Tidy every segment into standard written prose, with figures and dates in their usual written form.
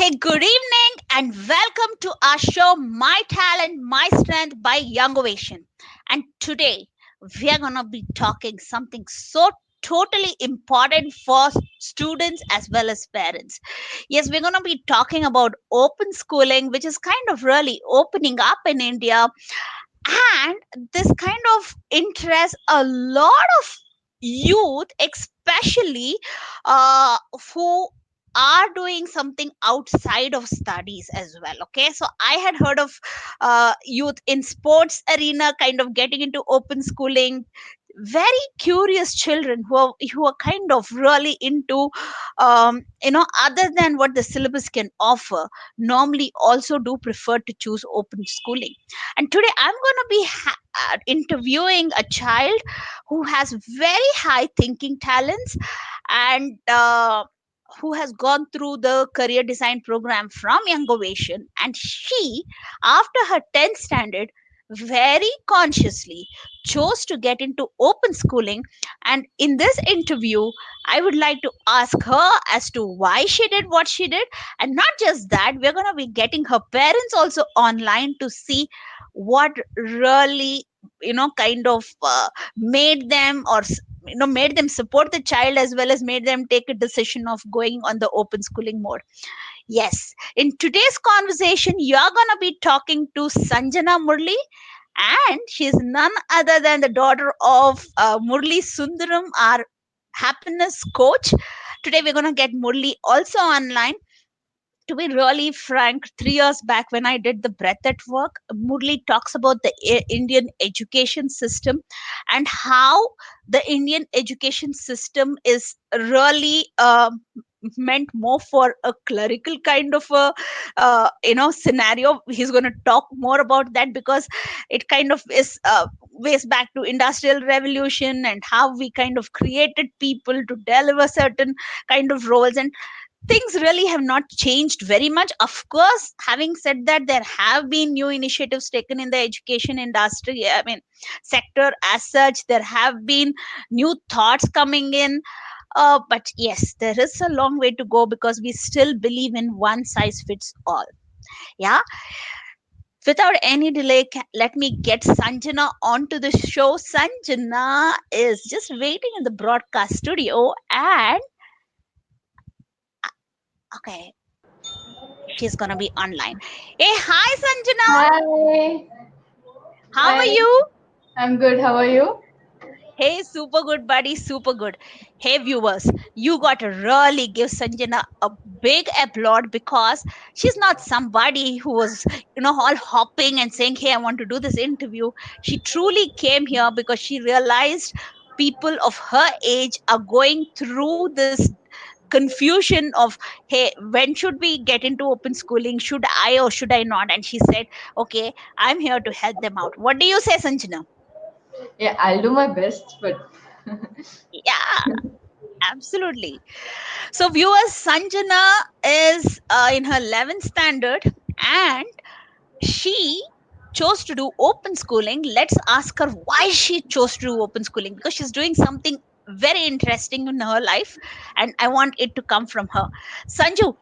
Hey, good evening and welcome to our show My Talent, My Strength by Young Ovation. And today we are going to be talking something so totally important for students as well as parents. Yes, we're going to be talking about open schooling, which is kind of really opening up in India, and this kind of interests a lot of youth, especially who are doing something outside of studies as well. Okay, so I had heard of youth in sports arena kind of getting into open schooling, very curious children who are kind of really into other than what the syllabus can offer, normally also do prefer to choose open schooling. And today I'm going to be interviewing a child who has very high thinking talents, and who has gone through the career design program from Young Ovation. And she, after her 10th standard, very consciously chose to get into open schooling. And in this interview, I would like to ask her as to why she did what she did. And not just that, we're going to be getting her parents also online to see what really, kind of made them, or made them support the child, as well as made them take a decision of going on the open schooling mode. Yes, in today's conversation, you're going to be talking to Sanjana Murali, and she's none other than the daughter of Murli Sundaram, our happiness coach. Today, we're going to get Murli also online. To be really frank, 3 years back when I did the breath at work, Murli talks about the Indian education system and how the Indian education system is really meant more for a clerical kind of a scenario. He's going to talk more about that because it kind of is ways back to industrial revolution and how we kind of created people to deliver certain kind of roles, and things really have not changed very much. Of course, having said that, there have been new initiatives taken in the education industry, I mean, sector as such. There have been new thoughts coming in. But yes, there is a long way to go because we still believe in one size fits all. Yeah. Without any delay, let me get Sanjana onto the show. Sanjana is just waiting in the broadcast studio, and okay, she's gonna be online. Hey, hi Sanjana. Hi. How are Hi. you? I'm good. How are you? Hey, super good, buddy, super good. Hey, viewers, you got to really give Sanjana a big applaud because she's not somebody who was, all hopping and saying, "Hey, I want to do this interview." She truly came here because she realized people of her age are going through this confusion of, hey, when should we get into open schooling? Should I or should I not? And she said, okay, I'm here to help them out. What do you say, Sanjana? Yeah, I'll do my best, but Yeah, absolutely. So, viewers, Sanjana is in her 11th standard, and she chose to do open schooling. Let's ask her why she chose to do open schooling, because she's doing something very interesting in her life, and I want it to come from her. Sanju,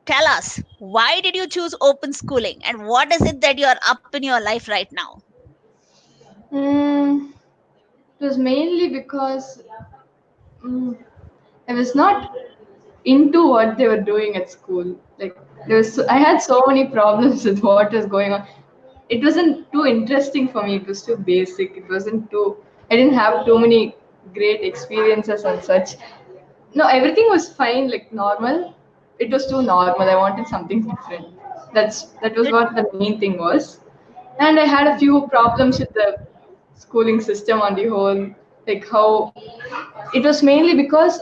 tell us, why did you choose open schooling, and what is it that you're up in your life right now? mm, it was mainly because mm, I was not into what they were doing at school. Like I had so many problems with what was going on. It wasn't too interesting for me. It was too basic. It wasn't too. I didn't have too many great experiences and such. No, everything was fine, like normal. It was too normal. I wanted something different. That was Did, what the main thing was. And I had a few problems with the schooling system on the whole, like how it was mainly because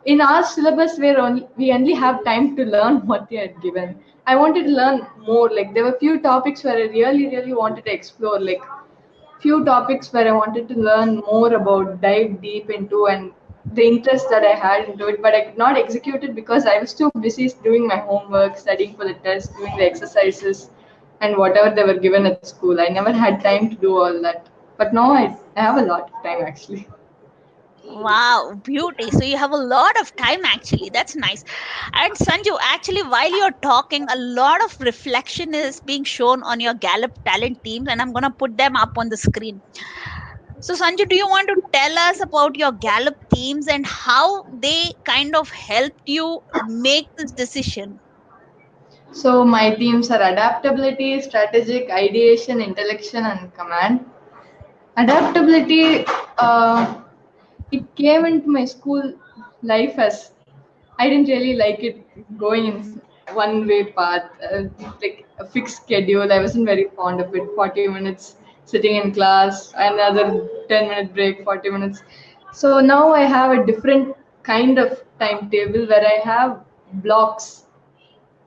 in our syllabus we only have time to learn what they had given. I wanted to learn more. Like there were few topics where I really wanted to explore. Like few topics where I wanted to learn more about, dive deep into, and the interest that I had into it, but I could not execute it because I was too busy doing my homework, studying for the test, doing the exercises, and whatever they were given at school. I never had time to do all that. But now I have a lot of time actually. Wow, beauty. So you have a lot of time actually. That's nice. And Sanju, actually, while you're talking, a lot of reflection is being shown on your Gallup talent teams, and I'm going to put them up on the screen. So, Sanju, do you want to tell us about your Gallup teams and how they kind of helped you make this decision? So my themes are adaptability, strategic, ideation, intellection, and command. Adaptability, it came into my school life as I didn't really like it going in one way path, like a fixed schedule. I wasn't very fond of it. 40 minutes sitting in class, another 10-minute break, 40 minutes. So now I have a different kind of timetable where I have blocks.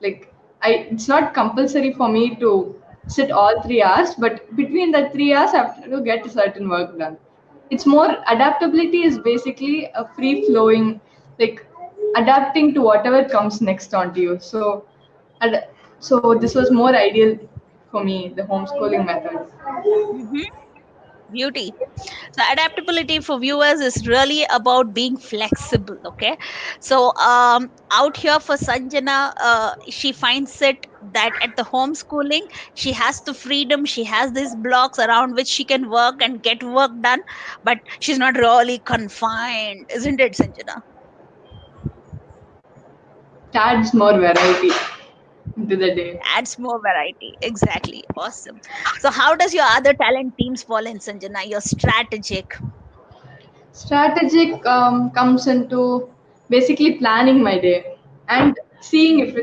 Like it's not compulsory for me to sit all 3 hours, but between the 3 hours I have to get a certain work done. It's more adaptability is basically a free flowing, like adapting to whatever comes next onto you. Ad- so this was more ideal for me, the homeschooling method. Hmm. Beauty. So adaptability for viewers is really about being flexible. Okay, so out here for Sanjana, she finds it that at the homeschooling she has the freedom, she has these blocks around which she can work and get work done, but she's not really confined, isn't it, Sanjana? Adds more variety into the day. Adds more variety. Exactly. Awesome. So how does your other talent teams fall in, Sanjana? Your strategic. Strategic comes into basically planning my day and seeing if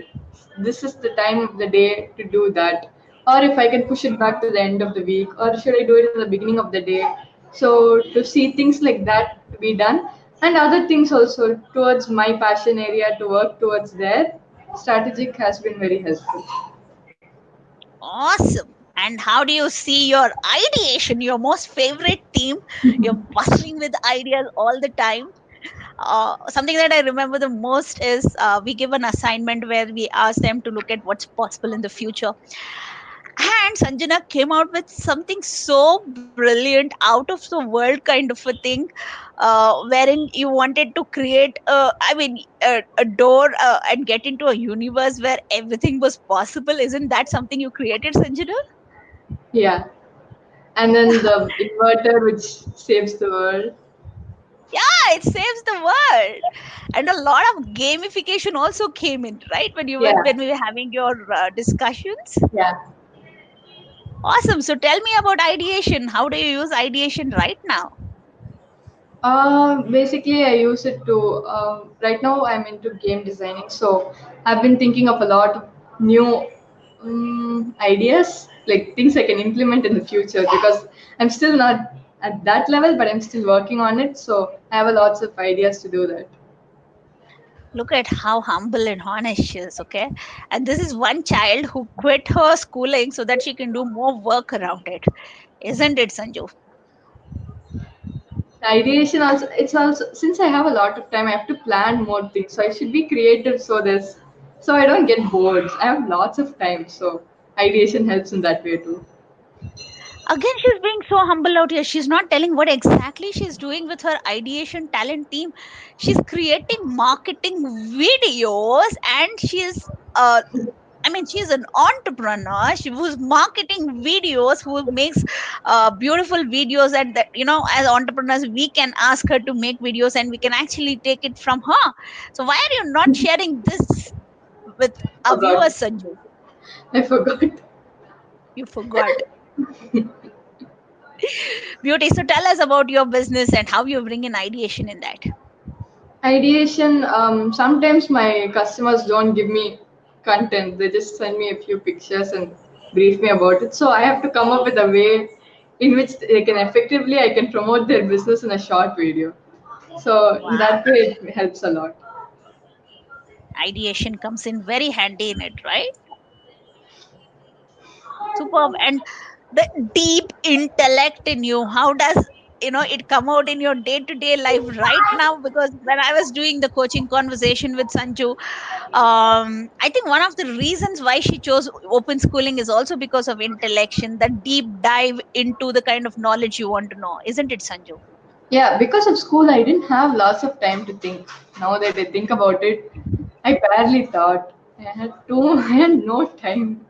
this is the time of the day to do that, or if I can push it back to the end of the week, or should I do it in the beginning of the day. So to see things like that to be done, and other things also towards my passion area to work towards there, strategic has been very helpful. Awesome. And how do you see your ideation, your most favorite team? You're bustling with ideas all the time. Something that I remember the most is we give an assignment where we ask them to look at what's possible in the future. And Sanjana came out with something so brilliant, out of the world kind of a thing, wherein you wanted to create, a door and get into a universe where everything was possible. Isn't that something you created, Sanjana? Yeah, and then the inverter which saves the world. Yeah, it saves the world. And a lot of gamification also came in, right? Yeah, When we were having your discussions. yeah. Awesome. So tell me about ideation. How do you use ideation right now? Basically, I use it to. Right now, I'm into game designing, so I've been thinking of a lot of new ideas, like things I can implement in the future. Because I'm still not at that level, but I'm still working on it. So I have a lots of ideas to do that. Look at how humble and honest she is, okay? And this is one child who quit her schooling so that she can do more work around it. Isn't it, Sanju? Ideation also, it's also since I have a lot of time, I have to plan more things. So I should be creative. So I don't get bored. I have lots of time, so ideation helps in that way too. Again, she's being so humble out here. She's not telling what exactly she's doing with her ideation talent team. She's creating marketing videos, and she's an entrepreneur. She was marketing videos, who makes beautiful videos, and that, as entrepreneurs, we can ask her to make videos, and we can actually take it from her. So why are you not sharing this with our Forgot. viewers, Sanju? I forgot. You forgot. Beauty. So tell us about your business and how you bring in ideation in that. Ideation, sometimes my customers don't give me content. They just send me a few pictures and brief me about it. So I have to come up with a way in which they can effectively, I can promote their business in a short video. So in Wow. that way, it helps a lot. Ideation comes in very handy in it, right? Superb. And the deep intellect in you, how does it come out in your day-to-day life right now? Because when I was doing the coaching conversation with Sanju, I think one of the reasons why she chose open schooling is also because of intellection, the deep dive into the kind of knowledge you want to know, isn't it, Sanju? Yeah, because of school, I didn't have lots of time to think. Now that I think about it, I barely thought. I had no time.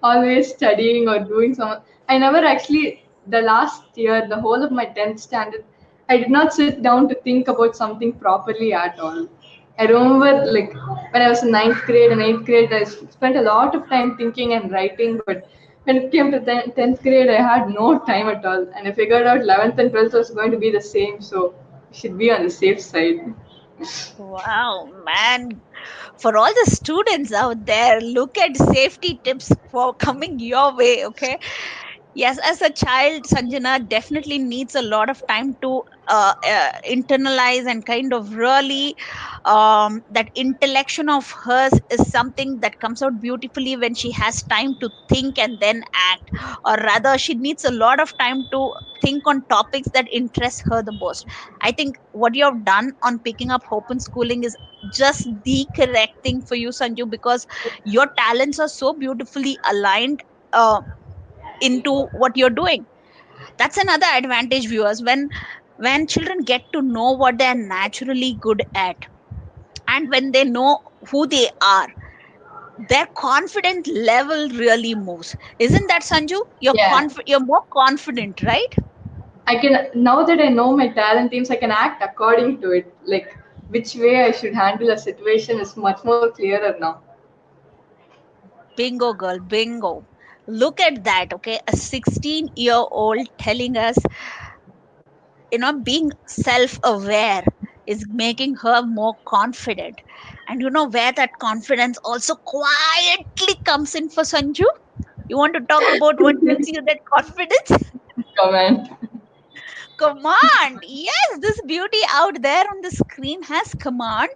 Always studying or doing some. I never actually, the last year, the whole of my 10th standard, I did not sit down to think about something properly at all. I remember, like, when I was in ninth grade and eighth grade, I spent a lot of time thinking and writing, but when it came to 10th grade, I had no time at all. And I figured out 11th and 12th was going to be the same, so I should be on the safe side. Wow, man. For all the students out there, look at safety tips for coming your way, okay? Yes, as a child, Sanjana definitely needs a lot of time to internalize and kind of really that intellection of hers is something that comes out beautifully when she has time to think and then act, or rather, she needs a lot of time to think on topics that interest her the most. I think what you have done on picking up open schooling is just the correct thing for you, Sanju, because your talents are so beautifully aligned. Into what you're doing, that's another advantage, viewers, when children get to know what they are naturally good at, and when they know who they are, their confident level really moves. Isn't that, Sanju? Yeah, You're more confident, right? I can, now that I know my talent teams, I can act according to it. Like, which way I should handle a situation is much more clearer now. Bingo, girl, bingo. Look at that, okay? A 16-year-old telling us, being self aware is making her more confident. And you know where that confidence also quietly comes in for Sanju? You want to talk about what gives you that confidence? Comment. Command. Yes, this beauty out there on the screen has command,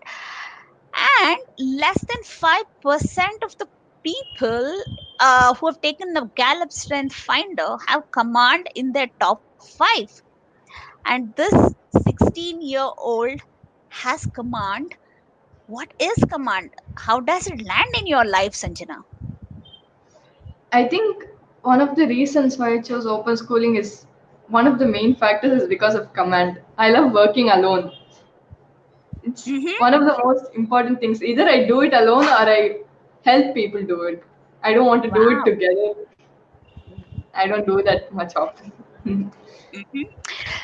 and less than 5% of the people who have taken the Gallup Strength Finder have command in their top 5. And this 16-year-old has command. What is command? How does it land in your life, Sanjana? I think one of the reasons why I chose open schooling is one of the main factors is because of command. I love working alone. It's Mm-hmm. one of the most important things. Either I do it alone or I help people do it. I don't want to do it Wow. together. I don't do that much often. Mhm.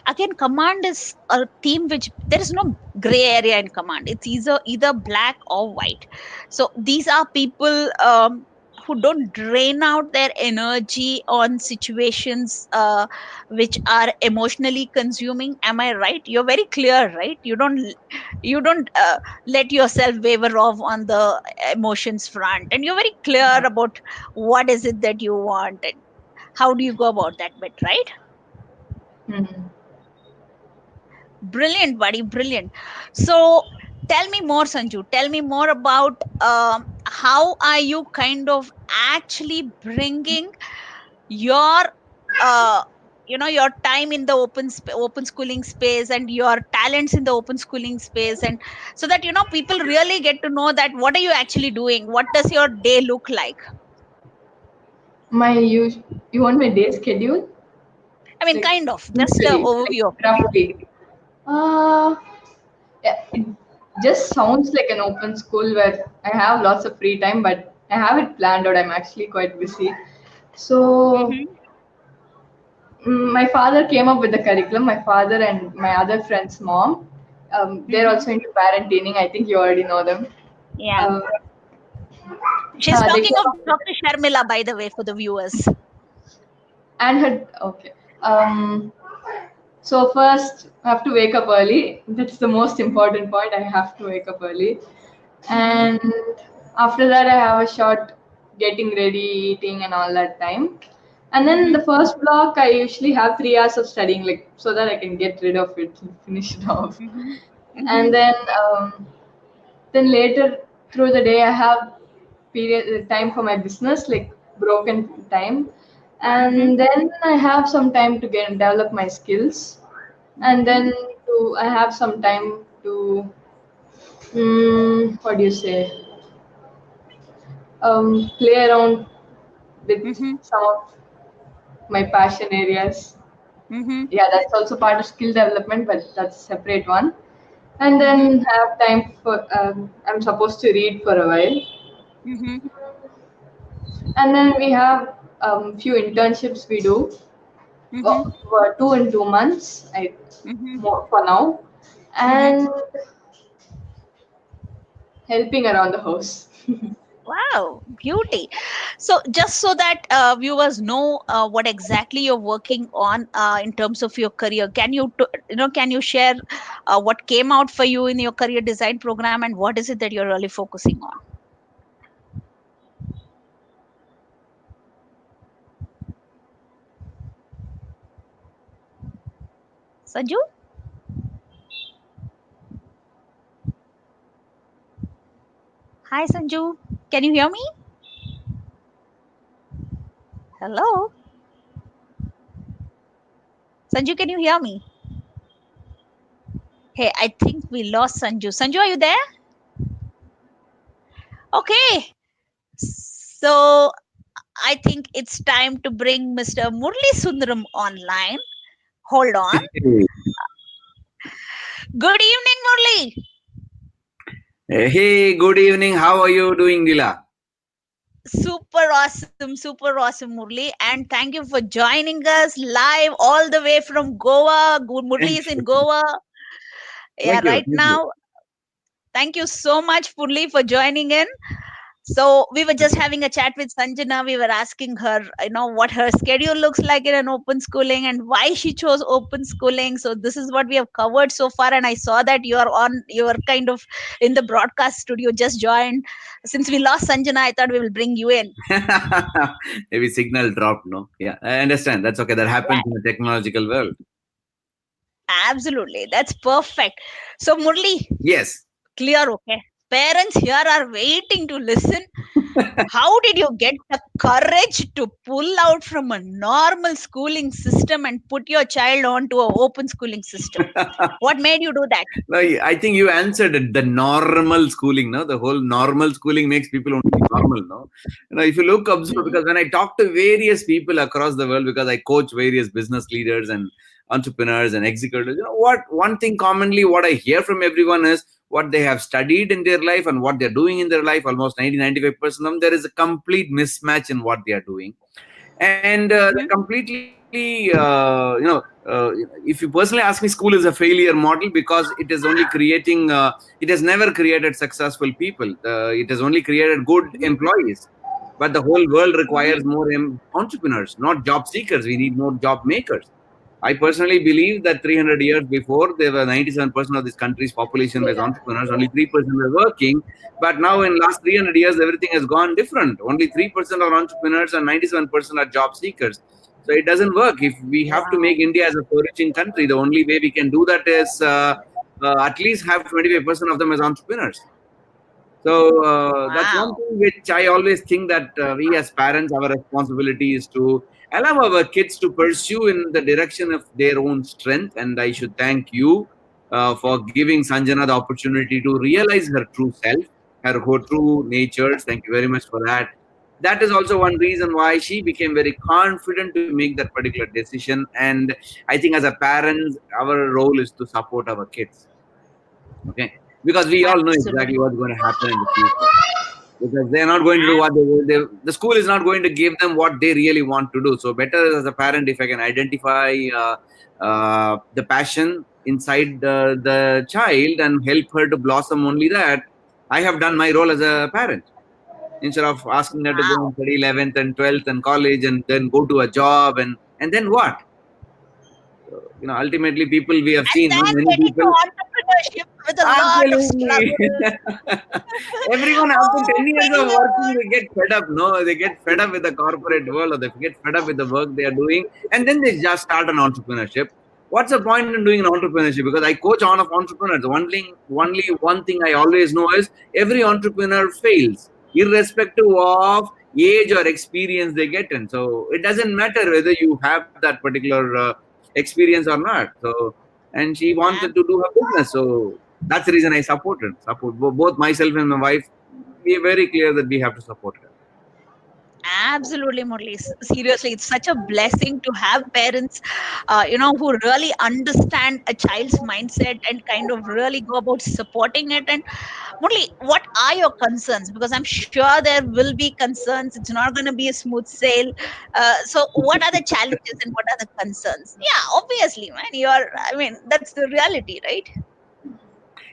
Again, command is a theme which there is no gray area in command. It's either black or white. So these are people who don't drain out their energy on situations which are emotionally consuming. Am I right? You're very clear, right? You don't let yourself waver off on the emotions front, and you're very clear about what is it that you want and how do you go about that bit, right? Mhm. Brilliant, buddy, brilliant. So tell me more, Sanju. Tell me more about how are you kind of actually bringing your uh, your time in the open schooling space and your talents in the open schooling space, and so that people really get to know that what are you actually doing, what does your day look like. You want my day schedule? I mean, Like kind of just a usually, like overview of the day. roughly. Uh, yeah, it just sounds like an open school where I have lots of free time, but I have it planned out. I'm actually quite busy. So, Mm-hmm. my father came up with the curriculum. My father and my other friend's mom, they're Mm-hmm. also into parenting. I think you already know them. Yeah, Uh, she's they talking came of up with Dr. Sharmila, by the way, for the viewers. and her okay. So first, I have to wake up early. That's the most important point. I have to wake up early, Mm-hmm. and after that, I have a short getting ready, eating, and all that time. And then the Mm-hmm. first block, I usually have 3 hours of studying, like so that I can get rid of it, finish it off. Mm-hmm. Mm-hmm. And then later through the day, I have period time for my business, like broken time, Mm-hmm. and then I have some time to get develop my skills, and Mm-hmm. then I have some time to what do you say, play around with Mm-hmm. some of my passion areas. Mm-hmm. Yeah, that's also part of skill development, but that's a separate one. And Mm-hmm. then have time for I'm supposed to read for a while, Mm-hmm. and then we have few internships we do. Mm-hmm. For 2 in 2 months, Mm-hmm. more for now, Mm-hmm. and helping around the house. Wow, beauty. So, just so that viewers know what exactly you're working on in terms of your career, can you, can you share what came out for you in your career design program, and what is it that you're really focusing on? Sanju? Hi, Sanju. Can you hear me? Hello? Sanju, can you hear me? Hey, I think we lost Sanju. Sanju, are you there? Okay. So, I think it's time to bring Mr. Murli Sundaram online. Hold on. Good evening, Murli. Hey, good evening. How are you doing, Dila? Super awesome, Murli. And thank you for joining us live all the way from Goa. Good Murli Thank is in you. Goa. Yeah, Thank right you. Thank now. you. Thank you so much, Murli, for joining in. So we were just having a chat with Sanjana. We were asking her, what her schedule looks like in an open schooling and why she chose open schooling. So this is what we have covered so far. And I saw that you're kind of in the broadcast studio, just joined. Since we lost Sanjana, I thought we will bring you in. Maybe signal dropped, no? Yeah, I understand. That's okay. That happens in the technological world. Absolutely. That's perfect. So, Murli, Yes. clear, okay? Parents here are waiting to listen. How did you get the courage to pull out from a normal schooling system and put your child onto an open schooling system? What made you do that? No, I think you answered it. The normal schooling, no? The whole normal schooling makes people only normal, no? If you look, observe, Mhm. because when I talk to various people across the world, because I coach various business leaders and entrepreneurs and executives, what one thing commonly what I hear from everyone is what they have studied in their life and what they're doing in their life. Almost 90-95% of them, there is a complete mismatch in what they are doing. And Mhm. completely if you personally ask me, school is a failure model because it is only creating it has never created successful people. It has only created good Mhm. employees, but the whole world Mhm. requires more entrepreneurs, not job seekers. We need more job makers. I personally believe that 300 years before, there were 97% of this country's population was entrepreneurs, only 3% were working. But now, in last 300 years, everything has gone different. Only 3% are entrepreneurs and 97% are job seekers. So it doesn't work. If we have to Wow. make India as a flourishing country, the only way we can do that is at least have 25% of them as entrepreneurs. So that's one Wow. thing which I always think that we as parents, our responsibility is to allow our kids to pursue in the direction of their own strength. And I should thank you for giving Sanjana the opportunity to realize her true self, her true natures. Thank you very much for that. That is also one reason why she became very confident to make that particular decision. And I think as a parents, our role is to support our kids. Okay, because we all know exactly Absolutely. what's going to happen in the future, because they're not going to do what the school is not going to give them what they really want to do. So better as a parent, if I can identify the passion inside the child and help her to blossom, only that I have done my role as a parent, instead of asking her to go Wow. and study 11th and 12th and college and then go to a job, and then what. Ultimately people we have And seen, then many get into people. entrepreneurship with a lot of Absolutely. struggle. Everyone after Oh, 10 years of working, failure. they get fed up. No, they get fed up with the corporate world, or they get fed up with the work they are doing. And then they just start an entrepreneurship. What's the point in doing an entrepreneurship? Because I coach on of entrepreneurs. Only one thing I always know is every entrepreneur fails, irrespective of age or experience they get in. So it doesn't matter whether you have that particular experience or not. So, and she wanted to do her business. So that's the reason I support both myself and my wife. We are very clear that we have to support her. Absolutely, Murli. Seriously, it's such a blessing to have parents, who really understand a child's mindset and kind of really go about supporting it. And Murli, what are your concerns? Because I'm sure there will be concerns. It's not going to be a smooth sail. So, what are the challenges and what are the concerns? Yeah, obviously, man. I mean, that's the reality, right?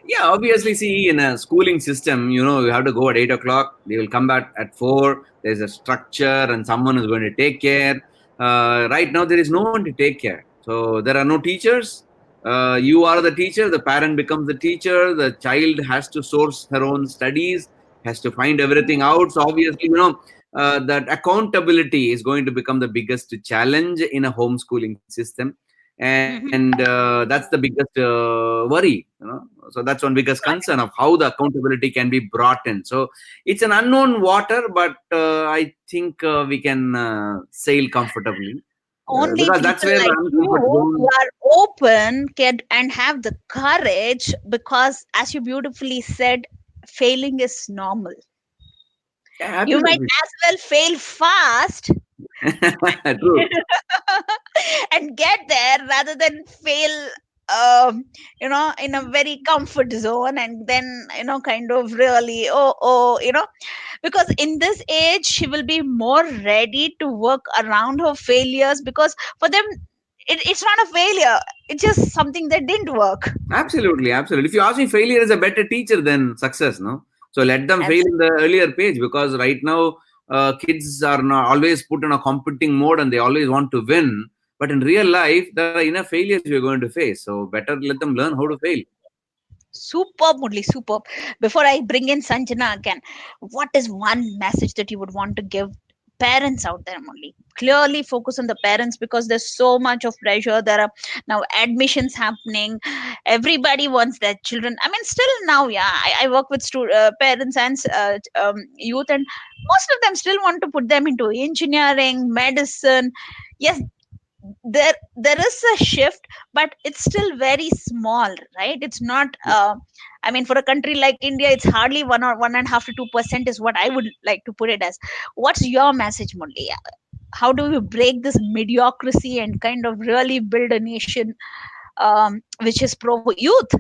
Yeah, obviously, see, in a schooling system, you have to go at 8 o'clock. They will come back at 4. There's a structure, and someone is going to take care. Right now, there is no one to take care. So there are no teachers. You are the teacher. The parent becomes the teacher. The child has to source her own studies, has to find everything out. So obviously, that accountability is going to become the biggest challenge in a homeschooling system, and Mm-hmm. that's the biggest worry. So that's one biggest concern of how the accountability can be brought in. So it's an unknown water, but I think we can sail comfortably, Only because that's people where like I'm comfort you who zone. are open can and have the courage, because as you beautifully said, failing is normal. Yeah, You might absolutely. as well fail fast True. and get there rather than fail, in a very comfort zone, and then kind of really, because in this age she will be more ready to work around her failures, because for them it's not a failure, it's just something that didn't work. Absolutely, absolutely. If you ask me, failure is a better teacher than success, no? So let them fail in Absolutely. the earlier page, because right now kids are not always put in a competing mode and they always want to win. But in real life, there are enough failures we're going to face. So better let them learn how to fail. Superb, Murli, superb. Before I bring in Sanjana again, what is one message that you would want to give parents out there, Murli? Clearly focus on the parents, because there's so much of pressure. There are now admissions happening. Everybody wants their children. I mean, still now, yeah, I work with parents and youth, and most of them still want to put them into engineering, medicine. Yes, there is a shift, but it's still very small, right? It's not, I mean, for a country like India, it's hardly 1 or 1.5 to 2% is what I would like to put it as. What's your message, Murli? How do we break this mediocrity and kind of really build a nation, which is pro youth?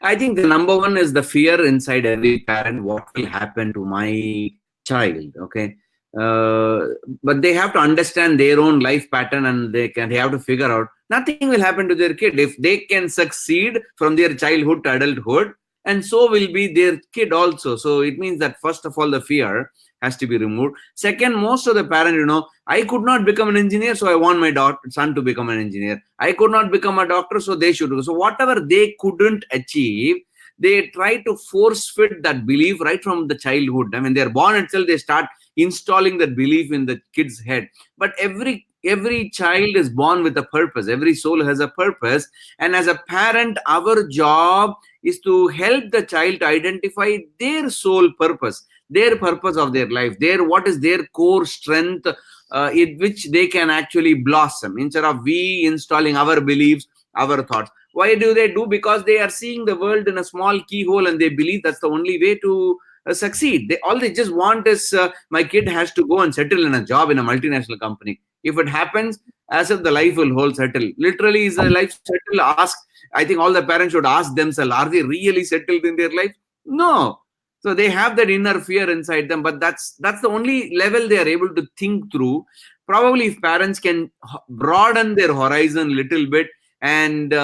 I think the number one is the fear inside every parent. What will happen to my child? Okay, uh, but they have to understand their own life pattern, and they have to figure out nothing will happen to their kid if they can succeed from their childhood to adulthood, and so will be their kid also. So it means that first of all, the fear has to be removed. Second, most of the parent, I could not become an engineer, so I want my son to become an engineer. I could not become a doctor, so they should. So whatever they couldn't achieve, they try to force fit that belief right from the childhood. I mean, they're born itself, they start installing that belief in the kid's head. But every child is born with a purpose. Every soul has a purpose, and as a parent, our job is to help the child to identify their soul purpose, their purpose of their life, their what is their core strength, in which they can actually blossom, instead of we installing our beliefs, our thoughts. Why do they do? Because they are seeing the world in a small keyhole, and they believe that's the only way to succeed. They just want is, my kid has to go and settle in a job in a multinational company. If it happens, as if the life will hold settle. Literally, is a life settle? Ask. I think all the parents should ask themselves: Are they really settled in their life? No. So they have that inner fear inside them, but that's the only level they are able to think through. Probably if parents can broaden their horizon a little bit, and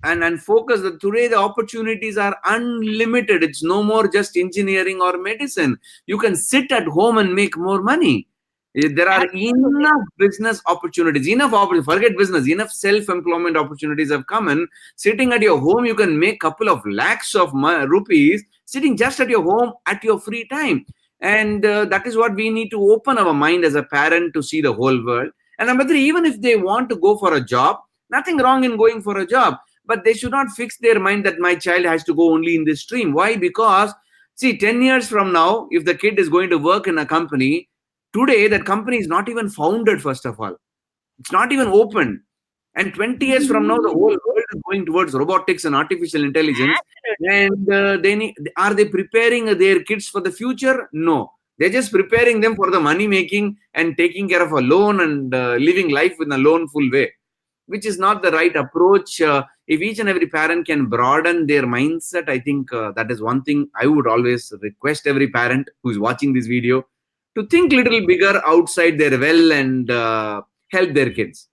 and focus that today the opportunities are unlimited. It's no more just engineering or medicine. You can sit at home and make more money. There are Absolutely. enough business opportunities, enough opportunities. Forget business, enough self-employment opportunities have come in. Sitting at your home, you can make couple of lakhs of rupees sitting just at your home at your free time. And that is what we need to open our mind as a parent to see the whole world. And number three, even if they want to go for a job, nothing wrong in going for a job, but they should not fix their mind that my child has to go only in this stream. Why? Because see, 10 years from now, if the kid is going to work in a company, today that company is not even founded. First of all, it's not even open. And 20 years from now, the whole world is going towards robotics and artificial intelligence. Absolutely. And are they preparing their kids for the future? No. They're just preparing them for the money making and taking care of a loan and living life in a loanful way, which is not the right approach. If each and every parent can broaden their mindset, I think that is one thing I would always request every parent who is watching this video to think little bigger outside their well and help their kids.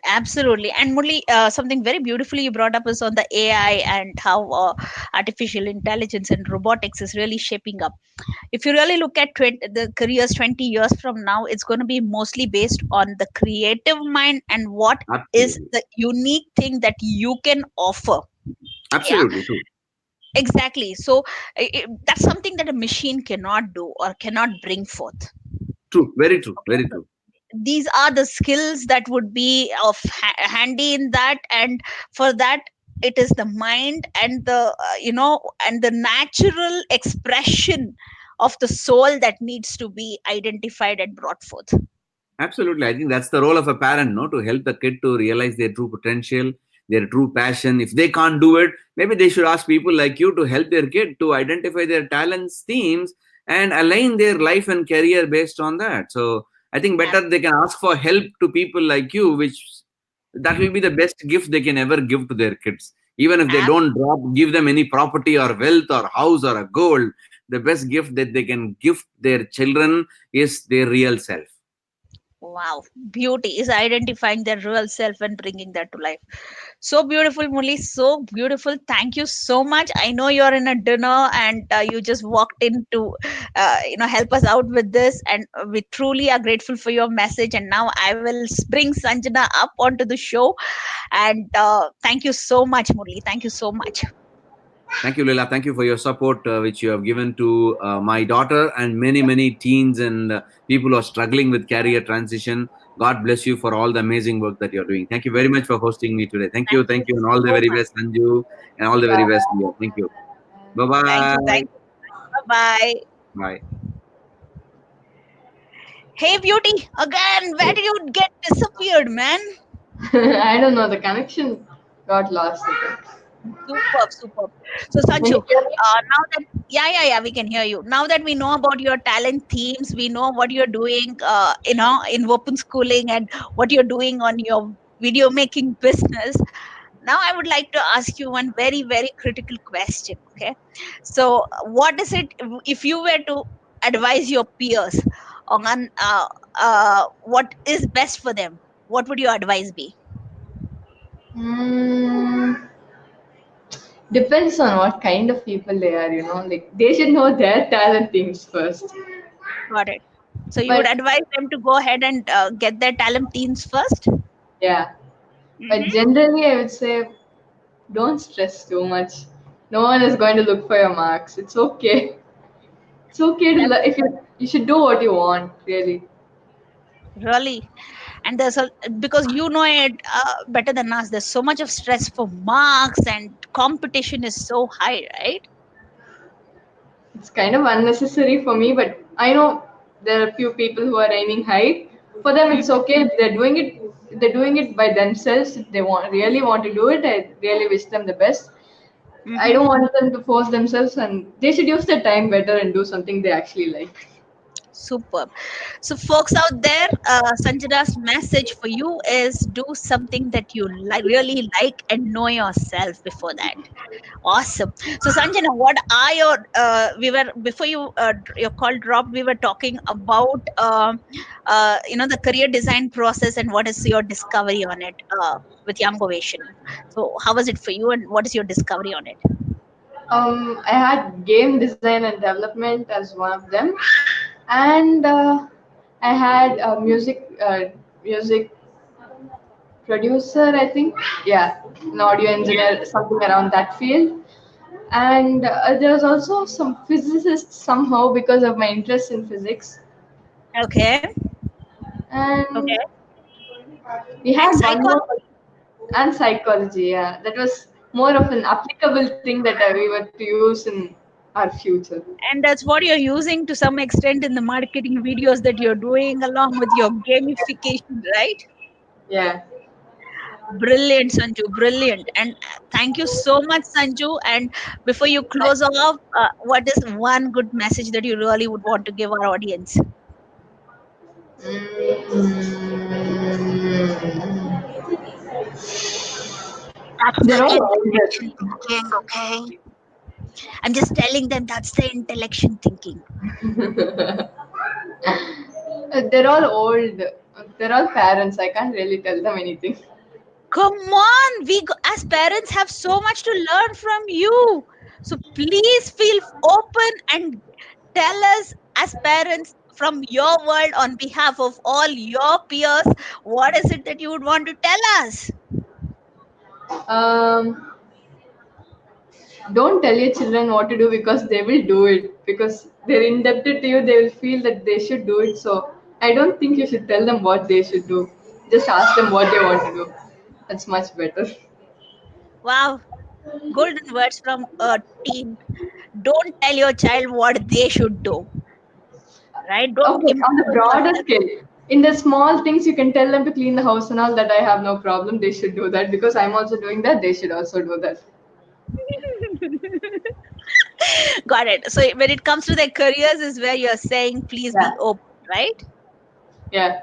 Absolutely. And Murli, something very beautifully you brought up is on the AI and how artificial intelligence and robotics is really shaping up. If you really look at the careers 20 years from now, it's going to be mostly based on the creative mind and what is Absolutely. the unique thing that you can offer. Yeah, Absolutely true. exactly. So that's something that a machine cannot do or cannot bring forth. True. Very true. Very So true. these are the skills that would be of handy in that, and for that it is the mind and the and the natural expression of the soul that needs to be identified and brought forth. Absolutely. I think that's the role of a parent, no, to help the kid to realize their true potential, their true passion. If they can't do it, maybe they should ask people like you to help their kid to identify their talents, themes, and align their life and career based on that. So I think better they can ask for help to people like you, which that will be the best gift they can ever give to their kids. Even if they Ab- don't give them any property or wealth or house or a gold, the best gift that they can gift their children is their real self. wow, beauty is identifying their real self and bringing that to life. So beautiful, Muli. So beautiful. Thank you so much. I know you're in a dinner and you just walked in to, help us out with this. And we truly are grateful for your message. And now I will bring Sanjana up onto the show. And thank you so much, Murli. Thank you so much. Thank you, Leila. Thank you for your support, which you have given to my daughter and many, many teens and people who are struggling with career transition. God bless you for all the amazing work that you're doing. Thank you very much for hosting me today. Thank you. Thank you Thank you. And all the so very much. best, Sanju. And all the very best, Leah. Thank you. Bye Thank you. bye. Thank you. Bye bye. Bye. Hey, beauty. Again, where did you get disappeared, man? I don't know. The connection got lost, I Superb, superb. So, think. Can Sanju, you hear me? now that, yeah, we can hear you. Now that we know about your talent themes, we know what you're doing, in open schooling and what you're doing on your video making business. Now, I would like to ask you one very, very critical question. Okay. So, what is it if you were to advise your peers on what is best for them? What would your advice be? Mm, depends on what kind of people they are, Like they should know their talent things first. Got it. So, you would But advise them to go ahead and get their talent teams first? yeah, but Mm-hmm. generally I would say don't stress too much. No one is going to look for your marks. It's okay. It's okay to if you should do what you want, really. Really, and there's a because you know it better than us. There's so much of stress for marks, and competition is so high, right? It's kind of unnecessary for me, but I know there are a few people who are aiming high. For them, it's Mm-hmm. okay. If they're doing it. If they're doing it by themselves. If they really want to do it, I really wish them the best. I Mm-hmm. don't want them to force themselves, and they should use their time better and do something they actually like. Superb. So, folks out there, Sanjana's message for you is do something that you really like and know yourself before that. Awesome. So, Sanjana, what are your we were before your call dropped, we were talking about the career design process and what is your discovery on it with Young Ovation. So, how was it for you, and what is your discovery on it? I had game design and development as one of them, and I had music producer, I think. Yeah, an audio Yeah. engineer, something around that field. And there was also some physicists somehow because of my interest in physics. Okay. And Okay. we And had one psychology. more, and psychology. Yeah, that was more of an applicable thing that we were to use in our future. And that's what you're using to some extent in the marketing videos that you're doing along with your gamification, right? Yeah. Brilliant, Sanju. Brilliant. And thank you so much, Sanju. And before you close off, what is one good message that you really would want to give our audience? Mm. That's They're the all intellection older. thinking, okay? I'm just telling them that's the intellection thinking. They're all old. They're all parents. I can't really tell them anything. Come on, as parents have so much to learn from you. So please feel open and tell us, as parents, from your world, on behalf of all your peers, what is it that you would want to tell us? Um, don't tell your children what to do because they will do it. Because they're indebted to you, they will feel that they should do it. So I don't think you should tell them what they should do. Just ask them what they want to do. That's much better. Wow, golden words from a teen. Don't tell your child what they should do, right? Don't Okay, on the impose broader yourself. scale, in the small things, you can tell them to clean the house and all that. I have no problem. They should do that because I'm also doing that. They should also do that. Got it. So when it comes to their careers, is where you're saying, please be Yeah. open, right? Yeah.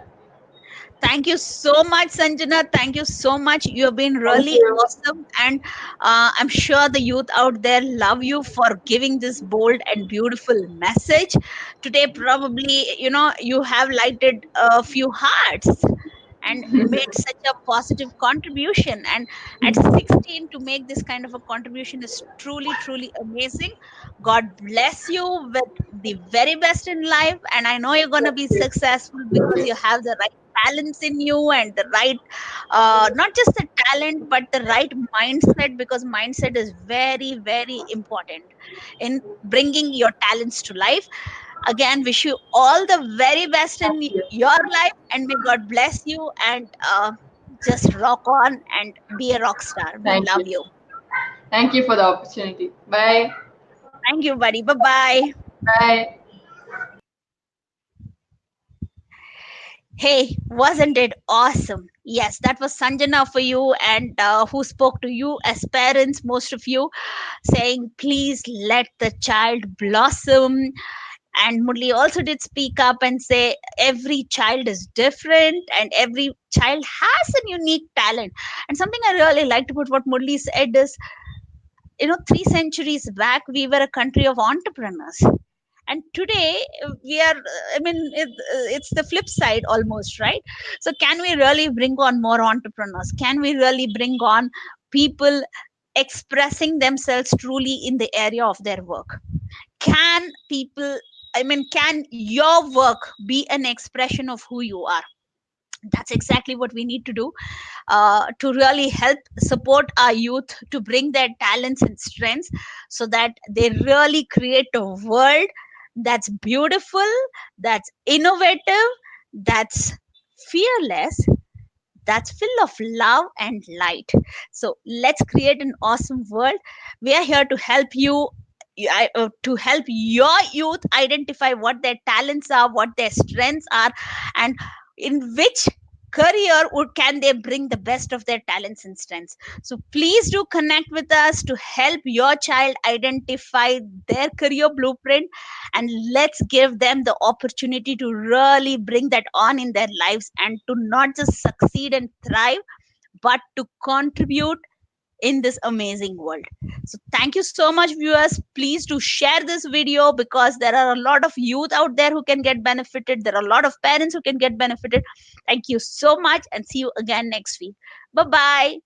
Thank you so much, Sanjana. Thank you so much. You have been Thank really you. awesome. And I'm sure the youth out there love you for giving this bold and beautiful message. Today, probably, you have lighted a few hearts and made such a positive contribution. And at 16, to make this kind of a contribution is truly, truly amazing. God bless you with the very best in life. And I know you're going to Thank be you. successful because you have the right talents in you and the right, not just the talent, but the right mindset, because mindset is very, very important in bringing your talents to life. Again, wish you all the very best in Thank you. your life, and may God bless you, and just rock on and be a rock star. We Thank love you. you. Thank you for the opportunity. Bye. Thank you, buddy. Bye bye. Bye. Hey, wasn't it awesome? Yes, that was Sanjana for you, and who spoke to you as parents, most of you, saying, please let the child blossom. And Murli also did speak up and say, every child is different and every child has a unique talent. And something I really liked about what Murli said is, 3 centuries back, we were a country of entrepreneurs. And today, we are, it's the flip side almost, right? So, can we really bring on more entrepreneurs? Can we really bring on people expressing themselves truly in the area of their work? Can people, can your work be an expression of who you are? That's exactly what we need to do, to really help support our youth to bring their talents and strengths, so that they really create a world that's beautiful, that's innovative, that's fearless, that's full of love and light. So let's create an awesome world. We are here to help you, to help your youth identify what their talents are, what their strengths are, and in which career can they bring the best of their talents and strengths. So please do connect with us to help your child identify their career blueprint, and let's give them the opportunity to really bring that on in their lives, and to not just succeed and thrive, but to contribute in this amazing world. So thank you so much, viewers. Please do share this video, because there are a lot of youth out there who can get benefited, there are a lot of parents who can get benefited. Thank you so much, and see you again next week. Bye bye.